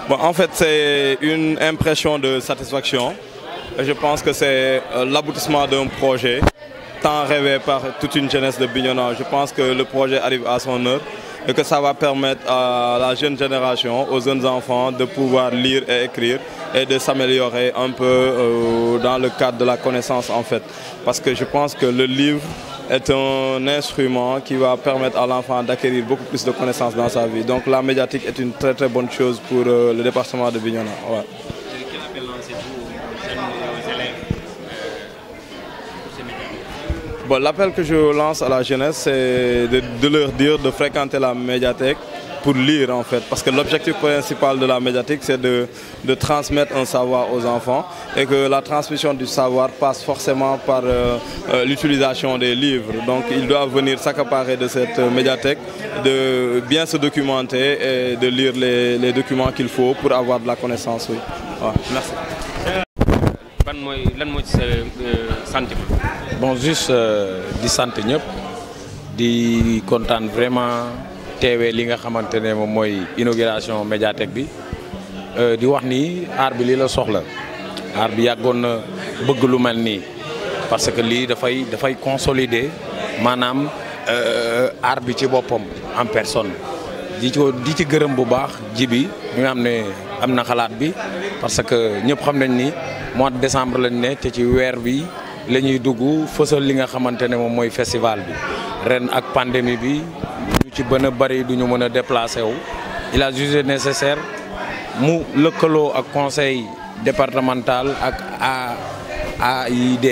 Bon, en fait, c'est une impression de satisfaction. Je pense que c'est l'aboutissement d'un projet tant rêvé par toute une jeunesse de Bignona. Je pense que le projet arrive à son heure et que ça va permettre à la jeune génération, aux jeunes enfants, de pouvoir lire et écrire et de s'améliorer un peu dans le cadre de la connaissance en fait. Parce que je pense que le livre est un instrument qui va permettre à l'enfant d'acquérir beaucoup plus de connaissances dans sa vie. Donc la médiatique est une très très bonne chose pour le département de Bignona. Ouais. Quel appel lancez-vous aux jeunes et aux élèves pour ces médiathèques? Bon, l'appel que je lance à la jeunesse, c'est de leur dire de fréquenter la médiathèque pour lire en fait. Parce que l'objectif principal de la médiathèque, c'est de transmettre un savoir aux enfants et que la transmission du savoir passe forcément par l'utilisation des livres. Donc ils doivent venir s'accaparer de cette médiathèque, de bien se documenter et de lire les documents qu'il faut pour avoir de la connaissance. Oui. Ouais, merci. Lan mooy sa sentiment. Bon, juste di sant ñëpp di kontaan vraiment teewee li nga xamante ne moom mooy inauguration médiathèque bi di wax ni aar bi lii la soxla aar bi yàggoon na bëgg lu mel nii parce que lii dafay consolider maanaam aar bi ci boppam en personne di ci gërëm bu baax ji bi mi nga xam ne am na xalaat bi parce que ñëpp xam nañ ni mois de décembre lañ ne te ci weer bi la ñuy dugg fësal li nga xamante ne moom mooy festival bi ren ak pandémie bi ñu ci bën a bari du ñu mën a déplacé wu il a jugé nécessaire mu lëkkaloo ak conseil départemental ak AID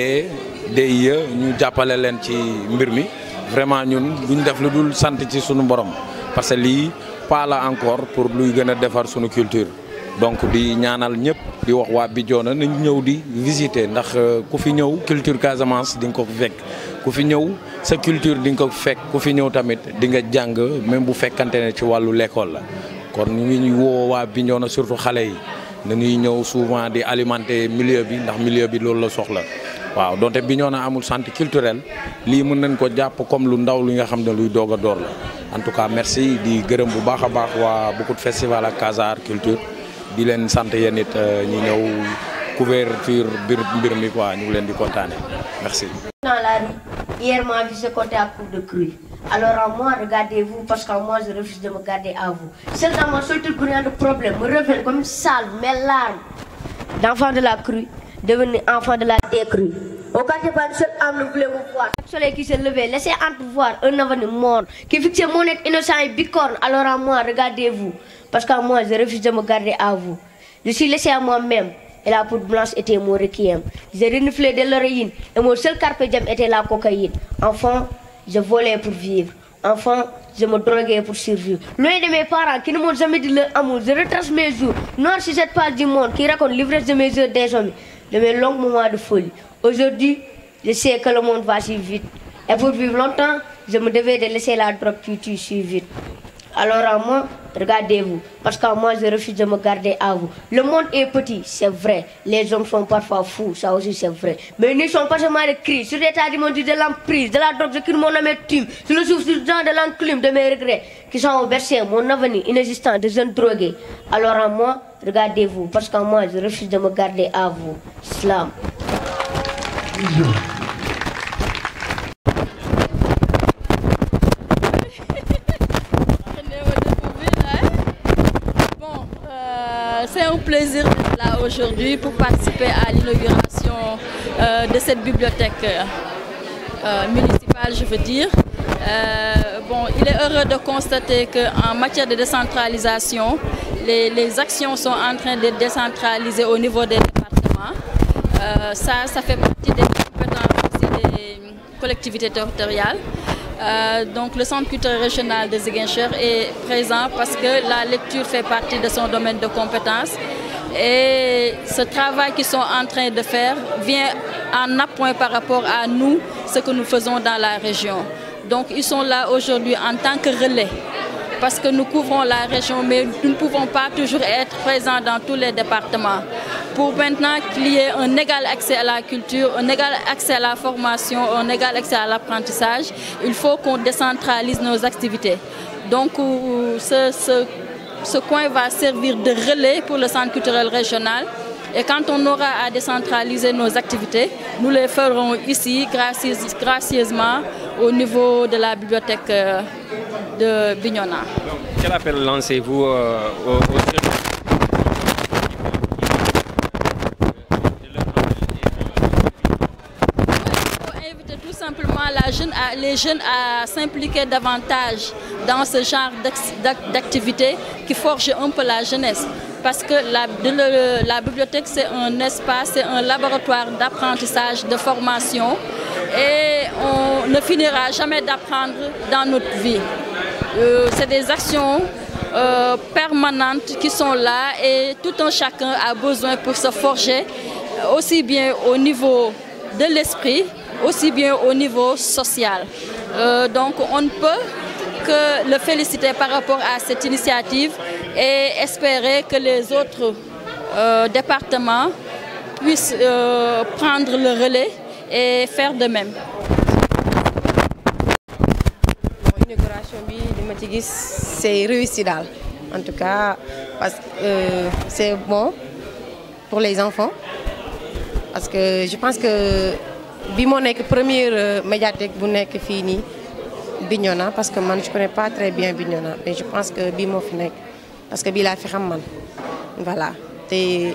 DIE ñu jàppale leen ci mbir mi vraiment ñun duñ def lu dul sant ci sunu borom parce que lii pas la encore pour luy gën a defar sunu culture donc di ñaanal ñëpp di wax waa Bignona nañ ñëw di visiter ndax ku fi ñëw culture Casamance di nga ko fekk ku fi ñëw sa culture di nga ko fekk ku fi ñëw tamit di nga jàng même bu fekkante ne ci wàllu l'école la kon ñu ngi woo waa Bignona surtout xale yi dañuy ñëw souvent di alimenter milieu bi ndax milieu bi loolu la soxla waaw donte Bignona amul centre culturel lii mën nañ ko jàpp comme lu ndaw li nga xam ne luy doog a door la en tout cas merci di gërëm bu baax a baax waa Beaucoup Festival ak Casa Art Culture di leen sant yéen it ñi ñëw couverture mbir mi quoi ñu ngi leen di kontaane merci. Dans la rue, hier m'a vu ce côté à court de crues. Alors à moi, regardez-vous, parce qu'à moi, je refuse de me garder à vous. Seul dans mon seul de problème me révèle comme une salve, mes larmes d'enfant de la crue, devenu enfant de la décrue. Au quartier, pas une seule âme ne voulait vous voir. Le soleil qui se levait, laissez entrevoir un avenir mort, qui fixait mon être innocent et bicorne. Alors à moi, regardez-vous, parce qu'à moi, je refuse de me garder à vous. Je suis laissé à moi-même. Et la poudre blanche était mon requiem. J'ai reniflé de l'héroïne et mon seul carpe diem était la cocaïne. Enfant, je volais pour vivre. Enfant, je me droguais pour survivre. Loin de mes parents qui ne m'ont jamais dit leur amour, je retrace mes jours. Noir sur cette page du monde qui raconte l'ivresse de mes heures désormais, de mes longs moments de folie. Aujourd'hui, je sais que le monde va si vite. Et pour vivre longtemps, je me devais de laisser la drogue qui tue si vite. Alors à moi, regardez-vous, parce qu'à moi je refuse de me garder à vous. Le monde est petit, c'est vrai. Les hommes sont parfois fous, ça aussi c'est vrai. Mais ils ne sont pas seulement de cris, sur l'état du monde de l'emprise, de la drogue, je crie mon amertume, sur le souffle de l'enclume de mes regrets, qui sont au bercé, mon avenir inexistant de jeunes drogués. Alors à moi, regardez-vous, parce qu'à moi je refuse de me garder à vous. Slam. C'est un plaisir d'être là aujourd'hui pour participer à l'inauguration de cette bibliothèque municipale, je veux dire. Il est heureux de constater qu'en matière de décentralisation, les actions sont en train de décentraliser au niveau des départements. Ça fait partie des compétences aussi des collectivités territoriales. Donc le centre culturel régional de Ziguinchor est présent parce que la lecture fait partie de son domaine de compétences et ce travail qu'ils sont en train de faire vient en appoint par rapport à nous, ce que nous faisons dans la région. Donc ils sont là aujourd'hui en tant que relais parce que nous couvrons la région mais nous ne pouvons pas toujours être présents dans tous les départements. Pour maintenant qu'il y ait un égal accès à la culture, un égal accès à la formation, un égal accès à l'apprentissage, il faut qu'on décentralise nos activités. Donc ce ce coin va servir de relais pour le centre culturel régional. Et quand on aura à décentraliser nos activités, nous les ferons ici, gracieusement, au niveau de la bibliothèque de Bignona. Donc, quel appel lancez-vous aux jeunes? Simplement les jeunes à s'impliquer davantage dans ce genre d'activité qui forge un peu la jeunesse. Parce que la bibliothèque, c'est un espace, c'est un laboratoire d'apprentissage, de formation. Et on ne finira jamais d'apprendre dans notre vie. C'est des actions permanentes qui sont là et tout un chacun a besoin pour se forger, aussi bien au niveau de l'esprit, aussi bien au niveau social. Donc on ne peut que le féliciter par rapport à cette initiative et espérer que les autres départements puissent prendre le relais et faire de même. L'inauguration, c'est réussi. En tout cas, c'est bon pour les enfants. Parce que je pense que bi moo nekk première médiathèque bu nekk fii nii Bignona parce que man je connais pas très bien Bignona mais je pense que bii moo fi nekk parce que bii laa fi xam man voilà te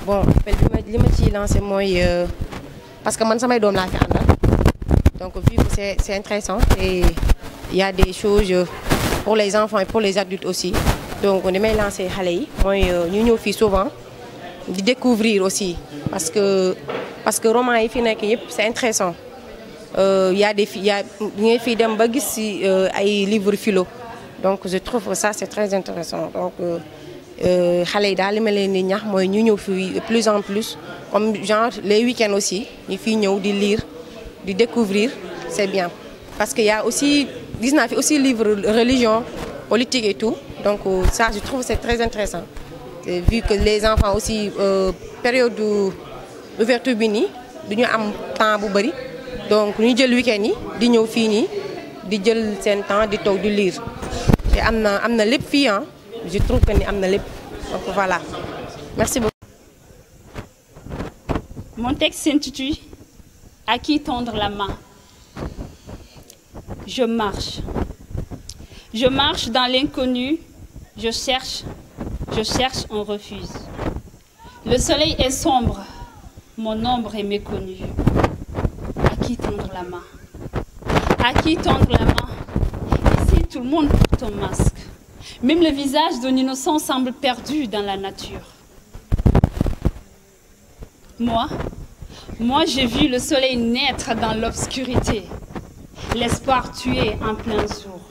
bon li ma ciy lancé mooy parce que man samay doom laa fi àndal donc vu que c'est intéressant et il y a des choses pour les enfants et pour les adultes aussi. Donc on aimait lancer xale yi mooy ñu ñëw fii souvent di découvrir aussi parce que roman yi fi nekk yëpp c'est intéressant y a ngay fii dem ba gis ci ay livres philo donc je trouve que ça c'est très intéressant donc xale yi daal li ma leen di ñax mooy ñu ñëw fii de plus en plus comme genre les week-ends aussi ñu fii ñëw di lire di découvrir c'est bien parce que y a aussi gis naa fi aussi livre religion politique et tout. Donc ça, je trouve que c'est très intéressant. Et vu que les enfants aussi, période d'ouverture bini, nous avons temps pour bari. Donc nous avons le week-end, nous avons fini, nous avons temps de lire. Et amna les filles, je trouve que nous avons les. Donc voilà. Merci beaucoup. Mon texte s'intitule « À qui tendre la main ?» Je marche. Je marche dans l'inconnu. Je cherche, on refuse. Le soleil est sombre, mon ombre est méconnue. À qui tendre la main? À qui tendre la main? Ici, tout le monde porte un masque. Même le visage d'un innocent semble perdu dans la nature. Moi, j'ai vu le soleil naître dans l'obscurité, l'espoir tué en plein jour.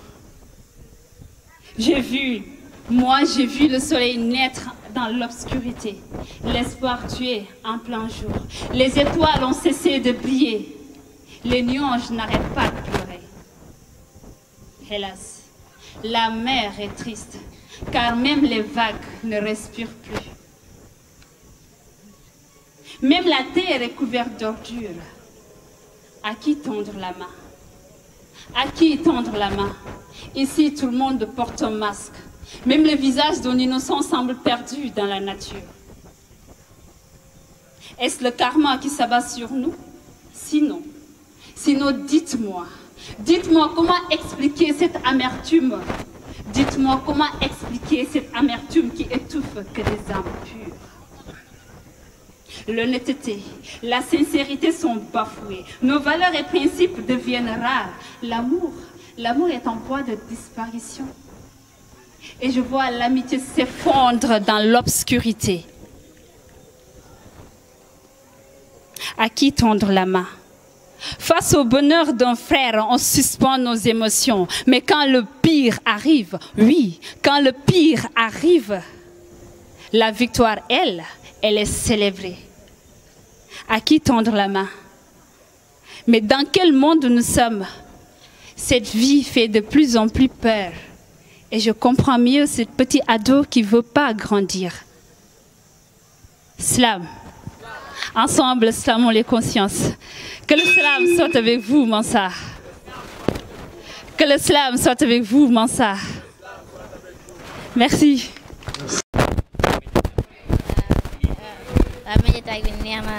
J'ai vu le soleil naître dans l'obscurité, l'espoir tué en plein jour. Les étoiles ont cessé de briller, les nuages n'arrêtent pas de pleurer. Hélas, la mer est triste, car même les vagues ne respirent plus. Même la terre est couverte d'ordures. À qui tendre la main? À qui tendre la main? Ici, tout le monde porte un masque. Même le visage d'un innocent semble perdu dans la nature. Est-ce le karma qui s'abat sur nous? Sinon, dites-moi comment expliquer cette amertume? Dites-moi comment expliquer cette amertume qui étouffe que des âmes pures. L'honnêteté, la sincérité sont bafouées. Nos valeurs et principes deviennent rares. L'amour est en voie de disparition. Et je vois l'amitié s'effondre dans l'obscurité. À qui tendre la main? Face au bonheur d'un frère, on suspend nos émotions. Mais quand le pire arrive, oui, quand le pire arrive, la victoire, elle est célébrée. À qui tendre la main? Mais dans quel monde nous sommes? Cette vie fait de plus en plus peur. Et je comprends mieux ce petit ado qui ne veut pas grandir. Slam. Ensemble, slamons les consciences. Que le slam soit avec vous, Mansar. Que le slam soit avec vous, Mansa. Merci. médiathèque bi neex na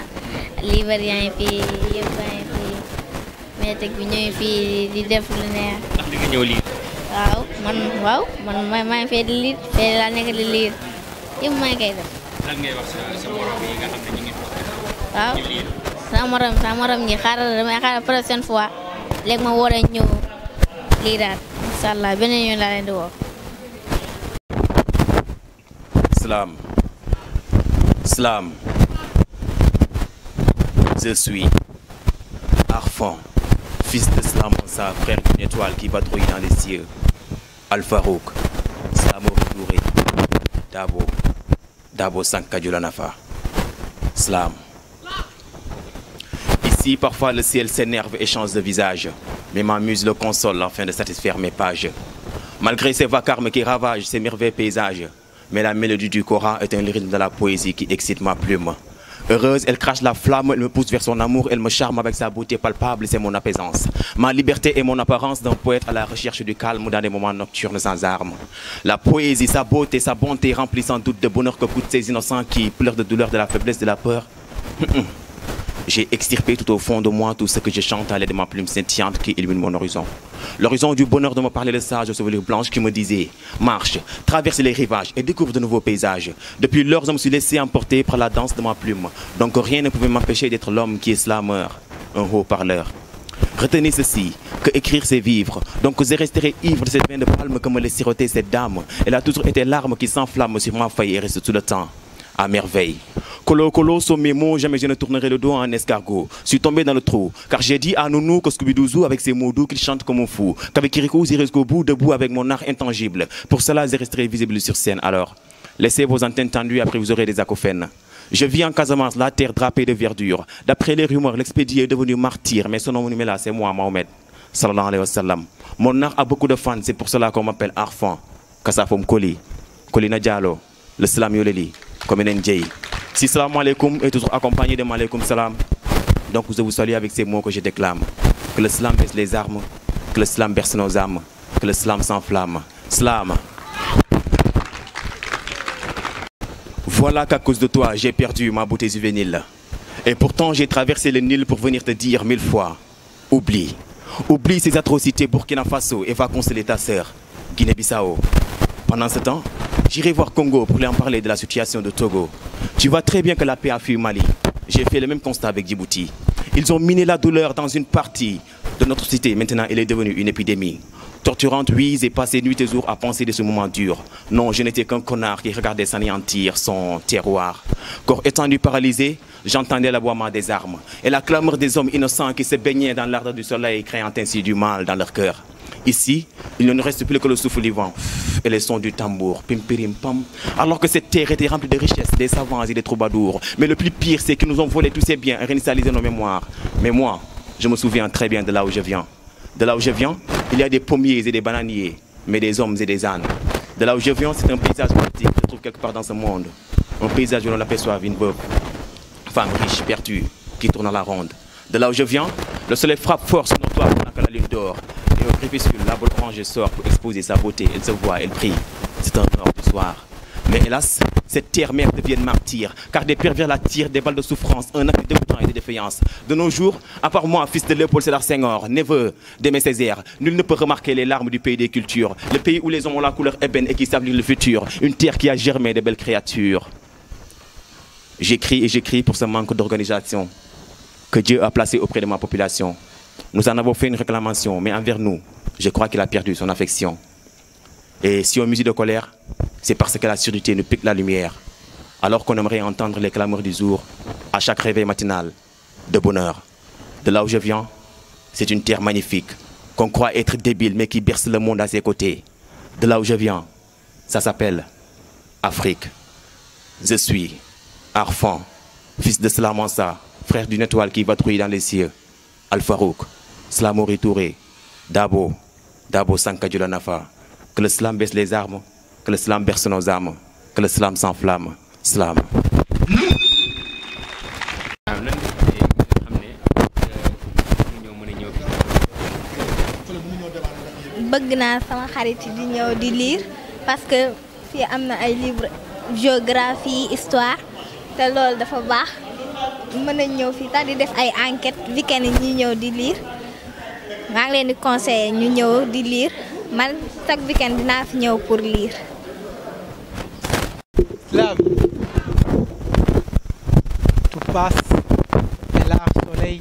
livre yaa ngi fii yëpp yaa ngi fii médiathèque bi ñëw fii di def lu neex. ndax di nga ñëw lire. waaw man maa ngi fee di lire fee laa nekk di lire yëpp maa ngi koy def. lan ngay wax sa morom yi nga xam ne ñu ngi toog waaw di lire. sa morom ñi damay xaaral prochaine fois léegi ma war a ñëw liraat incha allah beneen yoon laa leen di woo. Slam. Je suis Arfan, fils de Slam Mansa, frère d'une étoile qui patrouille dans les cieux. Al-Farouk, Slamo Touré, Dabo Sankadjulanafa. Slam. Ici, parfois, le ciel s'énerve et change de visage, mais ma muse le console afin de satisfaire mes pages. Malgré ces vacarmes qui ravagent ces merveilleux paysages, mais la mélodie du Coran est un rythme de la poésie qui excite ma plume. Heureuse, elle crache la flamme, elle me pousse vers son amour, elle me charme avec sa beauté palpable, c'est mon apaisance. Ma liberté est mon apparence d'un poète à la recherche du calme dans des moments nocturnes sans armes. La poésie, sa beauté, sa bonté remplit sans doute de bonheur que goûtent ces innocents qui pleurent de douleur, de la faiblesse, de la peur. J'ai extirpé tout au fond de moi tout ce que je chante à l'aide de ma plume scintillante qui illumine mon horizon. L'horizon du bonheur de me parler le sage aux chevelures blanches qui me disait « Marche, traverse les rivages et découvre de nouveaux paysages. » Depuis lors, je me suis laissé emporter par la danse de ma plume. Donc rien ne pouvait m'empêcher d'être l'homme qui est slameur, un haut-parleur. Retenez ceci, que écrire c'est vivre. Donc je resterai ivre de cette veine de palme que me laisse siroter cette dame. Elle a toujours été l'arme qui s'enflamme sur ma feuille et reste tout le temps. À merveille. Colo sont mes mots, jamais je ne tournerai le dos en escargot. Je suis tombé dans le trou, car j'ai dit à Nounou que Scooby-Doo avec ses mots doux qu'il chante comme un fou. Qu'avec Kirikou, j'irai jusqu'au bout, debout avec mon art intangible. Pour cela, je resterai visible sur scène. Alors, laissez vos antennes tendues, après vous aurez des acouphènes. Je vis en Casamance, la terre drapée de verdure. D'après les rumeurs, l'expédié est devenu martyr, mais son nom là, c'est moi, Mohamed. Sallallahu alayhi wa sallam. Mon art a beaucoup de fans, c'est pour cela qu'on m'appelle Arfan. Kassafom Koli, Kolina Diallo, le Slam Yoleli, comme Ndjei. Si salam alaikum est toujours accompagné de malaikum salam, donc je vous salue avec ces mots que je déclame. Que le slam baisse les armes, que le slam berce nos âmes, que le slam s'enflamme. Slam. Voilà qu'à cause de toi, j'ai perdu ma beauté juvénile. Et pourtant, j'ai traversé le Nil pour venir te dire 1000 fois, oublie. Oublie ces atrocités Burkina Faso et va consoler ta sœur, Guinée-Bissau. Pendant ce temps, j'irai voir Congo pour lui en parler de la situation de Togo. Tu vois très bien que la paix a fui Mali. J'ai fait le même constat avec Djibouti. Ils ont miné la douleur dans une partie de notre cité. Maintenant, elle est devenue une épidémie. Torturante, oui, j'ai passé nuit et jour à penser de ce moment dur. Non, je n'étais qu'un connard qui regardait s'anéantir son terroir. Corps étendu paralysé, j'entendais l'aboiement des armes et la clameur des hommes innocents qui se baignaient dans l'ardeur du soleil, créant ainsi du mal dans leur cœur. Ici, il ne nous reste plus que le souffle du vent et les sons du tambour, pim pirim pam. Alors que cette terre était remplie de richesses, des savants et des troubadours. Mais le plus pire, c'est qu'ils nous ont volé tous ces biens et réinitialisé nos mémoires. Mais moi, je me souviens très bien de là où je viens. De là où je viens, il y a des pommiers et des bananiers, mais des hommes et des ânes. De là où je viens, c'est un paysage poétique que je trouve quelque part dans ce monde. Un paysage où l'on aperçoit une veuve, femme riche, perdue, qui tourne à la ronde. De là où je viens, le soleil frappe fort sur nos toits pendant que la lune dort. Et au crépuscule, la boule orange sort pour exposer sa beauté. Elle se voit, elle brille. C'est un or du soir. Mais hélas, cette terre-mère devient martyr, car des pervers la tirent des balles de souffrance, un acte de dégoûtant et de défaillance. De nos jours, à part moi, fils de Léopold Sédar Senghor, neveu d'Aimé Césaire, nul ne peut remarquer les larmes du pays des cultures, le pays où les hommes ont la couleur ébène et qui savent lire le futur, une terre qui a germé de belles créatures. J'écris et j'écris pour ce manque d'organisation que Dieu a placé auprès de ma population. Nous en avons fait une réclamation, mais envers nous, je crois qu'il a perdu son affection. Et si on muse de colère, c'est parce que la surdité nous pique la lumière, alors qu'on aimerait entendre les clameurs du jour à chaque réveil matinal de bonheur. De là où je viens, c'est une terre magnifique, qu'on croit être débile, mais qui berce le monde à ses côtés. De là où je viens, ça s'appelle Afrique. Je suis Arfan, fils de Slam Mansa, frère d'une étoile qui patrouille dans les cieux. Al-Farouk, Slamori Touré, Dabo Sankadjulanafa. Que le slam baisse les armes, que le slam berce nos âmes, que le slam s'enflamme. Slam. bëgg naa sama xarit di ñëw di lire parce que fii am na ay livres géographie histoire te loolu dafa baax mën nañ ñëw fii tax di def ay enquête week-end yi ñuy ñëw di lire maa ngi leen di conseiller ñu ñëw di lire man chaque week-end dinaa fi ñëw pour lire. Slam. Tout passe et l'art soleil,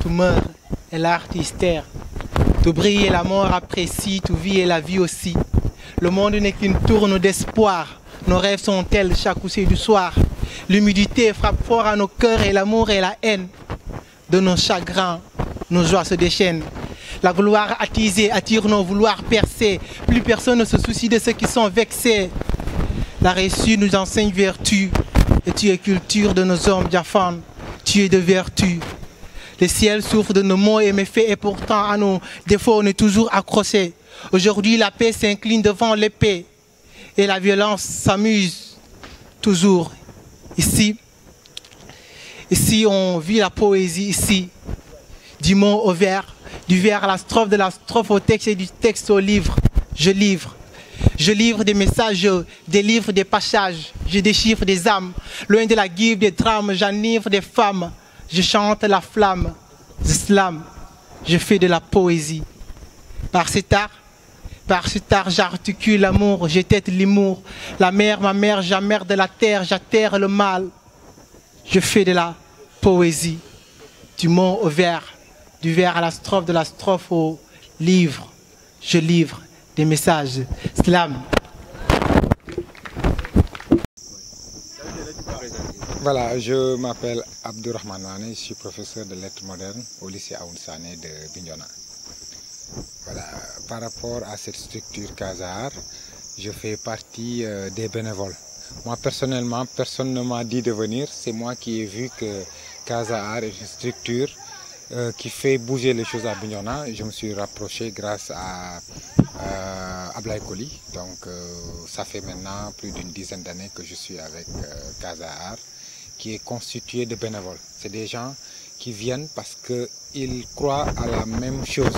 tout meurt et l'art hystère. Tout brille et la mort apprécie, tout vit et la vie aussi. Le monde n'est qu'une tourne d'espoir. Nos rêves sont tels chaque coucher du soir. L'humidité frappe fort à nos cœurs et l'amour et la haine. De nos chagrins, nos joies se déchaînent. La gloire attisée attire nos vouloirs percés. Plus personne ne se soucie de ceux qui sont vexés. La réussite nous enseigne vertu. Et tu es culture de nos hommes diaphanes. Tu es de vertu. Le ciel souffre de nos maux et méfaits et pourtant à nos défauts on est toujours accrochés. Aujourd'hui la paix s'incline devant l'épée et la violence s'amuse toujours. Ici on vit la poésie ici, du mot au vers, du vers à la strophe, de la strophe au texte et du texte au livre. Je livre des messages, des livres, des passages, je déchiffre des âmes, loin de la guive des drames, j'enivre des femmes. Je chante la flamme, je slame, je fais de la poésie. Par cet art, j'articule l'amour, je tête l'humour. La mer, ma mère, j'amère de la terre, j'atterre le mal. Je fais de la poésie, du mot au vers, du vers à la strophe, de la strophe au livre. Je livre des messages. Slam. Voilà, je m'appelle Abdourahmane Mané, je suis professeur de lettres modernes au lycée Aoun Sané de Bignona. Voilà, par rapport à cette structure Casa Art, je fais partie des bénévoles. Moi personnellement, personne ne m'a dit de venir, c'est moi qui ai vu que Casa Art est une structure qui fait bouger les choses à Bignona. Je me suis rapproché grâce à Ablaye Koli, donc ça fait maintenant plus d'une dizaine d'années que je suis avec Casa Art, qui est constitué de bénévoles. C'est des gens qui viennent parce qu'ils croient à la même chose.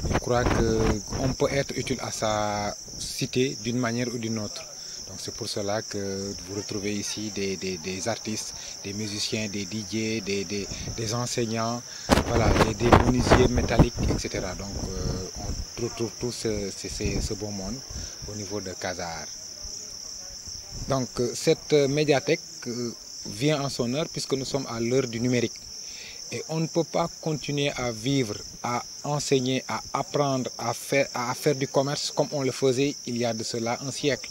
Ils croient qu'on peut être utile à sa cité d'une manière ou d'une autre. Donc c'est pour cela que vous retrouvez ici des artistes, des musiciens, des DJ, des enseignants, voilà, des menuisiers métalliques, etc. Donc on retrouve tout ce beau monde au niveau de Casa Art. Donc cette médiathèque vient en son heure puisque nous sommes à l'heure du numérique. Et on ne peut pas continuer à vivre, à enseigner, à apprendre, à faire du commerce comme on le faisait il y a de cela un siècle.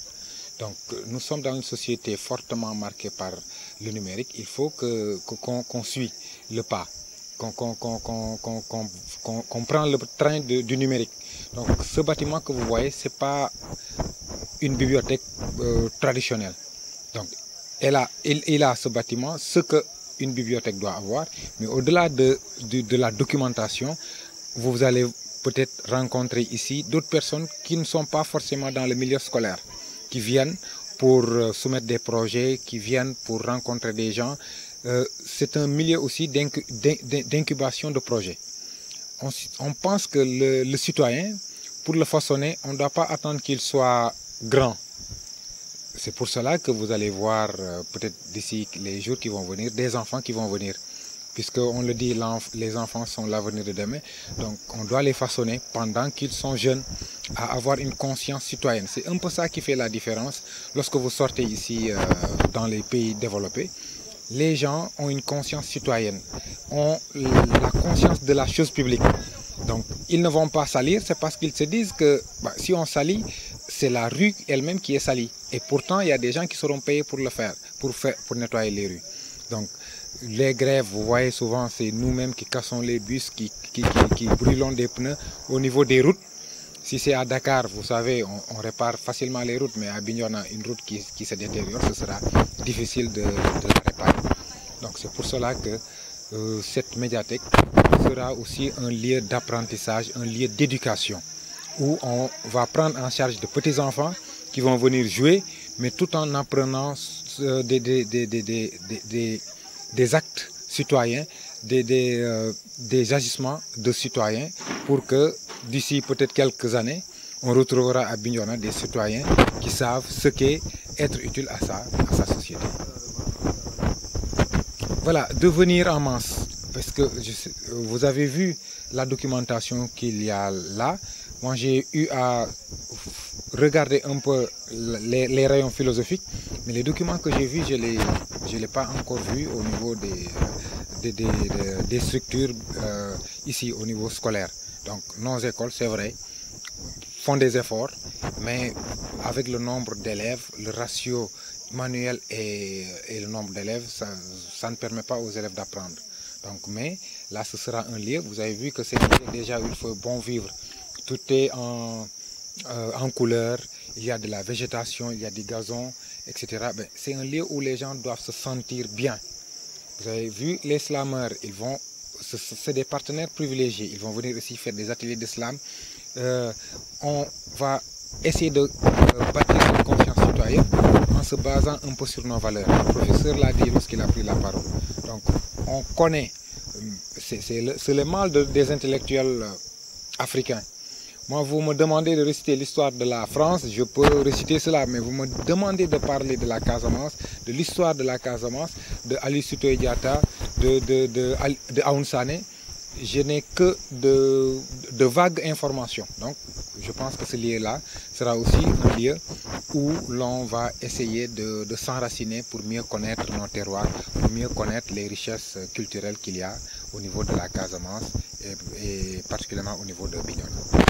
Donc nous sommes dans une société fortement marquée par le numérique. Il faut qu'on suit le pas, qu'on prend le train du numérique. Donc ce bâtiment que vous voyez, ce n'est pas une bibliothèque traditionnelle. Donc il a ce bâtiment, ce qu'une bibliothèque doit avoir, mais au-delà de la documentation, vous allez peut-être rencontrer ici d'autres personnes qui ne sont pas forcément dans le milieu scolaire, qui viennent pour soumettre des projets, qui viennent pour rencontrer des gens. C'est un milieu aussi d'incubation de projets. On pense que le citoyen, pour le façonner, on ne doit pas attendre qu'il soit grand. C'est pour cela que vous allez voir peut-être d'ici les jours qui vont venir, des enfants qui vont venir. Puisqu'on le dit, les enfants sont l'avenir de demain. Donc on doit les façonner pendant qu'ils sont jeunes à avoir une conscience citoyenne. C'est un peu ça qui fait la différence. Lorsque vous sortez ici dans les pays développés, les gens ont une conscience citoyenne, ont la conscience de la chose publique. Donc ils ne vont pas salir, c'est parce qu'ils se disent que si on salit, c'est la rue elle-même qui est salie. Et pourtant, il y a des gens qui seront payés pour le faire, pour nettoyer les rues. Donc, les grèves, vous voyez souvent, c'est nous-mêmes qui cassons les bus, qui brûlons des pneus au niveau des routes. Si c'est à Dakar, vous savez, on répare facilement les routes, mais à Bignona, une route qui se détériore, ce sera difficile de la réparer. Donc, c'est pour cela que cette médiathèque sera aussi un lieu d'apprentissage, un lieu d'éducation, où on va prendre en charge de petits enfants qui vont venir jouer, mais tout en apprenant des actes citoyens, des agissements de citoyens, pour que d'ici peut-être quelques années, on retrouvera à Bignona des citoyens qui savent ce qu'est être utile à sa société. Voilà, devenir en masse, parce que vous avez vu la documentation qu'il y a là. Moi, j'ai eu à regarder un peu les rayons philosophiques, mais les documents que j'ai vus, je ne l'ai pas encore vu au niveau des structures ici au niveau scolaire. Donc nos écoles, c'est vrai, font des efforts, mais avec le nombre d'élèves, le ratio manuel et le nombre d'élèves, ça ne permet pas aux élèves d'apprendre. Donc, mais là, ce sera un lieu, vous avez vu que c'est déjà où il faut bon vivre. Tout est en couleur, il y a de la végétation, il y a du gazon, etc. C'est un lieu où les gens doivent se sentir bien. Vous avez vu, les slameurs, c'est des partenaires privilégiés. Ils vont venir ici faire des ateliers de slam. On va essayer de bâtir une confiance citoyenne en se basant un peu sur nos valeurs. Le professeur l'a dit lorsqu'il a pris la parole. Donc, on connaît, c'est le mal des intellectuels africains. Moi, vous me demandez de réciter l'histoire de la France, je peux réciter cela, mais vous me demandez de parler de la Casamance, de l'histoire de la Casamance, de Ali Sitoé Diatta, de Aoun Sané, je n'ai que de vagues informations. Donc, je pense que ce lieu-là sera aussi un lieu où l'on va essayer de s'enraciner pour mieux connaître nos terroirs, pour mieux connaître les richesses culturelles qu'il y a au niveau de la Casamance et particulièrement au niveau de Bignona.